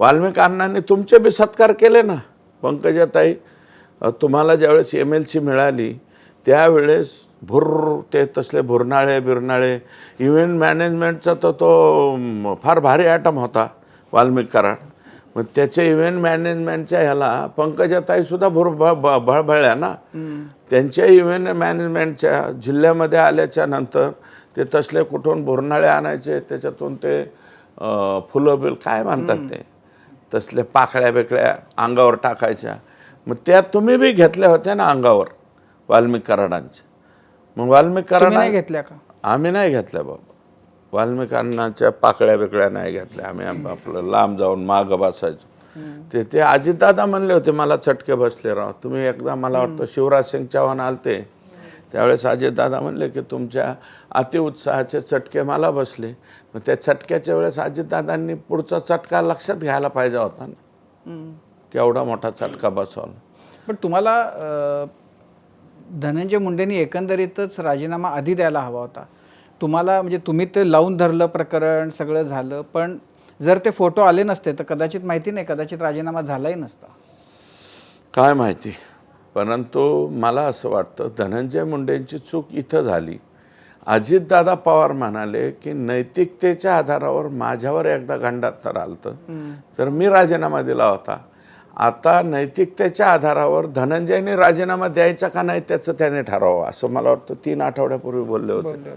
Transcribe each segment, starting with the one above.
वाल्मिक अण्णांनी तुमचे बी सत्कार केले ना. पंकजाताई, तुम्हाला ज्यावेळेस MLC मिळाली त्यावेळेस ते तसले भुरनाळे बिरनाळे इव्हेंट मॅनेजमेंटचा तो फार भारी ॲटम होता वाल्मिक कराड. मग त्याच्या इव्हेंट मॅनेजमेंटच्या ह्याला पंकजाताईसुद्धा भळभळल्या ना. त्यांच्या इव्हेंट मॅनेजमेंटच्या जिल्ह्यामध्ये आल्याच्या नंतर ते तसले कुठून भुरनाळे आणायचे, त्याच्यातून ते फुलं बिल काय म्हणतात ते तसले पाकळ्या बिकळ्या अंगावर टाकायच्या. मग त्या तुम्ही बी घेतल्या होत्या ना अंगावर वाल्मिक कराडांच्या. मग वाल्मिक कराड नाही घेतल्या का? आम्ही नाही घेतल्या बाबा. वाल्मिकांनाच्या पाकळ्या बिकळ्या नाही घेतल्या. आम्ही आपलं लांब जाऊन मागं बसायचो. ते अजितदादा म्हणले होते मला चटके बसले राव. तुम्ही एकदा मला वाटतं शिवराज सिंग चौहान आलते त्यावेळेस अजितदादा म्हणले की तुमच्या अतिउत्साहाचे चटके मला बसले. मग त्या चटक्याच्या वेळेस अजितदादांनी पुढचा चटका लक्षात घ्यायला पाहिजे होता ना. केवढा मोठा चटका बसवला. पण तुम्हाला धनंजय मुंडेंनी एकंदरीतच राजीनामा आधी द्यायला हवा होता. तुम्हाला म्हणजे तुम्ही ते लावून धरलं प्रकरण सगळं झालं, पण जर ते फोटो आले नसते तर कदाचित माहिती नाही, कदाचित राजीनामा झालाही नसता. काय माहिती. परंतु मला असं वाटतं धनंजय मुंडेंची चूक इथं झाली. अजितदादा पवार म्हणाले की नैतिकतेच्या आधारावर माझ्यावर एकदा गंडात तर आलतं तर मी राजीनामा दिला होता. आता नैतिकतेच्या आधारावर धनंजयने राजीनामा द्यायचा का नाही त्याचं त्याने ठरवावं असं मला वाटतं. 3 आठवड्यापूर्वी बोलले होते.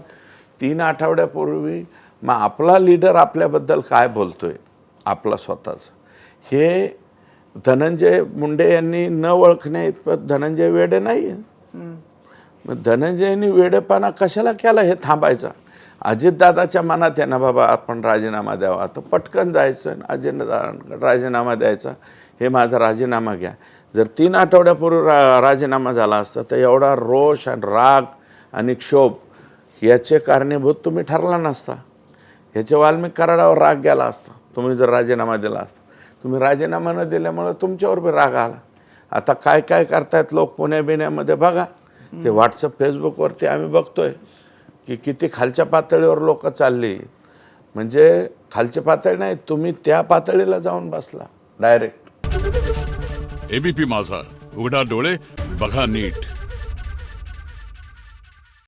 3 आठवड्यापूर्वी मग आपला लीडर आपल्याबद्दल काय बोलतोय आपला स्वतःच हे धनंजय मुंडे यांनी न ओळखण्या इतपत धनंजय वेडे नाही आहे. मग धनंजयनी वेडेपणा कशाला केला हे थांबायचा. अजितदादाच्या मनात आहे ना बाबा आपण राजीनामा द्यावा तर पटकन जायचं अजितदादा राजीनामा द्यायचा. हे माझा राजीनामा घ्या. जर 3 आठवड्यापूर्वी राजीनामा झाला असता तर एवढा रोष आणि राग आणि क्षोभ याचे कारणीभूत तुम्ही ठरला नसता. ह्याच्या वाल्मिक कराडावर राग गेला असता तुम्ही जर राजीनामा दिला असता. तुम्ही राजीनामा न दिल्यामुळे तुमच्यावर बी राग आला. आता काय काय करतायत लोक पुण्या बिण्यामध्ये बघा. ते व्हॉट्सअप फेसबुकवरती आम्ही बघतोय की किती खालच्या पातळीवर लोक चालली. म्हणजे खालच्या पातळी नाही, तुम्ही त्या पातळीला जाऊन बसला डायरेक्ट. ABP माझा, उघडा डोळे बघा नीट.